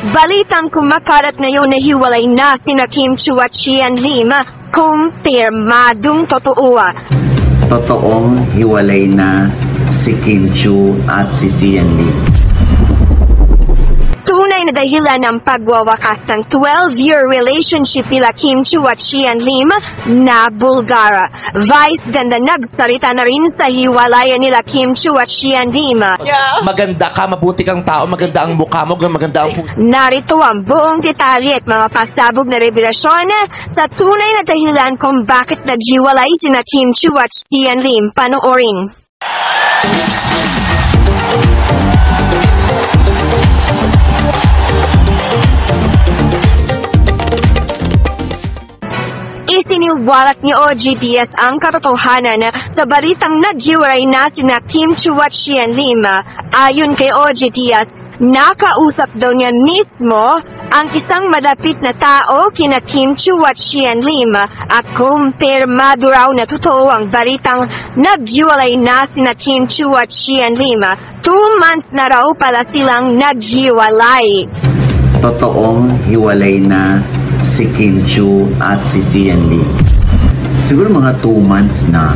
Balitang kumakalat ngayon na hiwalay na sina Kim Chiu at Sian Lim, kumpirmadong totoo. Totoong hiwalay na si Kim Chiu at si Sian Lim. Tunay na dahilan ng pagwawakas ng 12-year relationship nila Kim Chiu at Sian Lim na Bulgara. Vice ganda nagsalita na rin sa hiwalayan nila Kim Chiu at Sian Lim. Maganda ka, mabuti kang tao, maganda ang mukha mo, maganda ang puso. Narito ang buong detalye at mga pasabog na revelasyon sa tunay na dahilan kung bakit naghiwalay sina Kim Chiu at Sian Lim. Panoorin. Isiniwalat ni OG Diaz ang katotohanan sa balitang naghiwalay na sina Kim Chiu at Sian Lim. Ayon kay OG Diaz, nakausap daw niya mismo ang isang malapit na tao kina Kim Chiu at Sian Lim at kumpirmado raw na totoo ang balitang naghiwalay na sina Kim Chiu at Sian Lim. 2 months na raw pala silang naghiwalay. Totoong hiwalay na si Kim Chiu at si Sian Lim. Siguro mga 2 months na.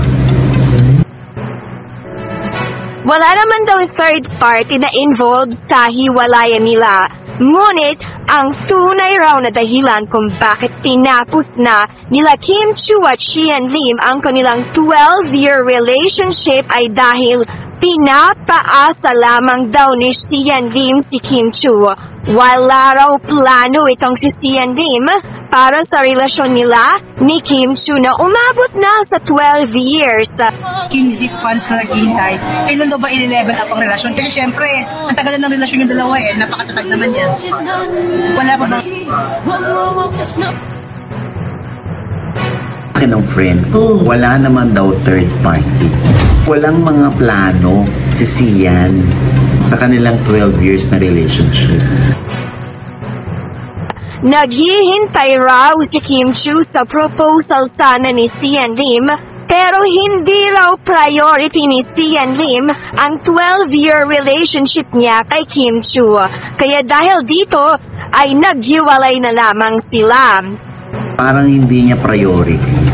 Wala naman daw third party na involved sa hiwalayan nila. Ngunit, ang tunay raw na dahilan kung bakit tinapos na nila Kim Chiu at Sian Lim ang kanilang 12-year relationship ay dahil pinapaasa lamang daw ni Sian Lim si Kim Chiu. Wala raw plano itong si Sian Lim para sa relasyon nila ni Kim Chiu na umabot na sa 12 years. Kim music fans na naghihintay, kailan daw ba i-level up ang relasyon? Kasi syempre, ang tagal na ng relasyon yung dalawa napakatatag naman yan. Wala pa ba? Akin ang friend ko, wala naman daw third party. Walang mga plano si Sian sa kanilang 12 years na relationship. Naghihintay raw si Kim Chiu sa proposal sana ni Sian Lim, pero hindi raw priority ni Sian Lim ang 12-year relationship niya kay Kim Chiu. Kaya dahil dito ay naghiwalay na lamang sila. Parang hindi niya priority.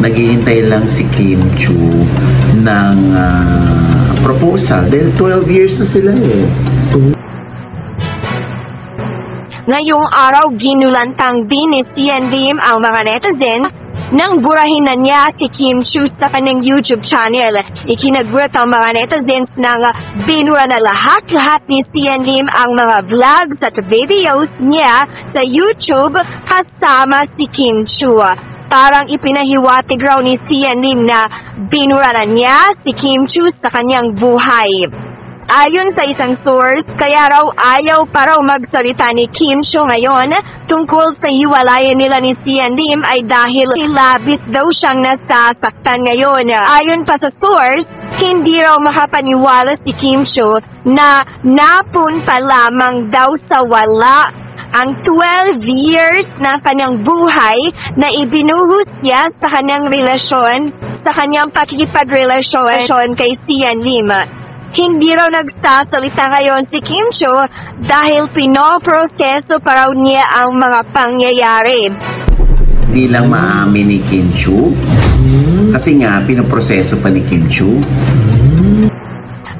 Naghihintay lang si Kim Chiu ng proposal dahil 12 years na sila Ngayong araw, ginulantang din ni Sian Lim ang mga netizens nang burahin na niya si Kim Chiu sa kanyang YouTube channel. Ikinagulat ang mga netizens nang binura na lahat-lahat ni Sian Lim ang mga vlogs at videos niya sa YouTube kasama si Kim Chiu. Parang ipinahiwatig raw ni Sian Lim na binura na niya si Kim Chiu sa kanyang buhay. Ayon sa isang source, kaya raw ayaw pa raw magsalita ni Kim Chiu ngayon tungkol sa hiwalayan nila ni Sian Lim ay dahil labis daw siyang nasasaktan ngayon. Ayon pa sa source, hindi raw makapaniwala si Kim Chiu na napun pa lamang daw sa wala ang 12 years na kanyang buhay na ibinuhos niya sa kanyang relasyon, sa kanyang pakikipagrelasyon kay Sian Lim. Hindi raw nagsasalita ngayon si Kim Chiu dahil pinoproseso pa raw niya ang mga pangyayari. Hindi lang maamin ni Kim Chiu kasi nga pinoproseso pa ni Kim Chiu.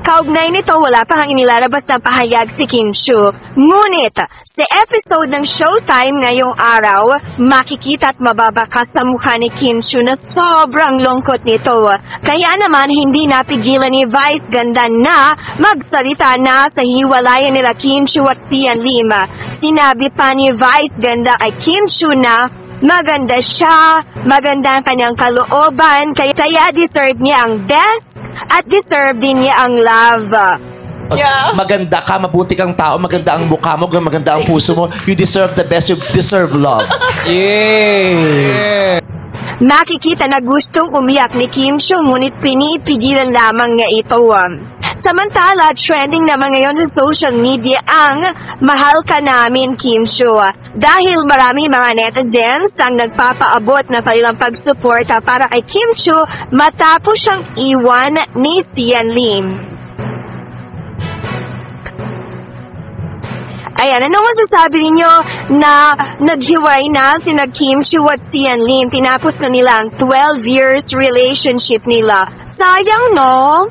Kaugnay nito, wala pa kang inilalabas na pahayag si Kim Chiu. Ngunit, sa episode ng Showtime ngayong araw, makikita at mababaka sa mukha ni Kim Chiu na sobrang lungkot nito. Kaya naman, hindi napigilan ni Vice Ganda na magsalita na sa hiwalayan nila Kim Chiu at Sian Lim. Sinabi pa ni Vice Ganda kay Kim Chiu na maganda siya, maganda ang kanyang kalooban, kaya deserve niya ang best at deserve din niya ang love. Maganda ka, mabuti kang tao, maganda ang mukha mo, maganda ang puso mo. You deserve the best, you deserve love. Makikita na gustong umiyak ni Kim Chiu ngunit pinipigilan lamang niya ito. Samantala, trending naman ngayon sa social media ang "Mahal Ka Namin, Kim Chiu" dahil marami mga netizens ang nagpapaabot na kanilang pagsuporta para kay Kim Chiu matapos siyang iwan ni Sian Lim. Ayan, anong masasabi ninyo na naghiwalay na sina Kim Chu at Sian Lim? Tinapos na nila ang 12 years relationship nila. Sayang, no?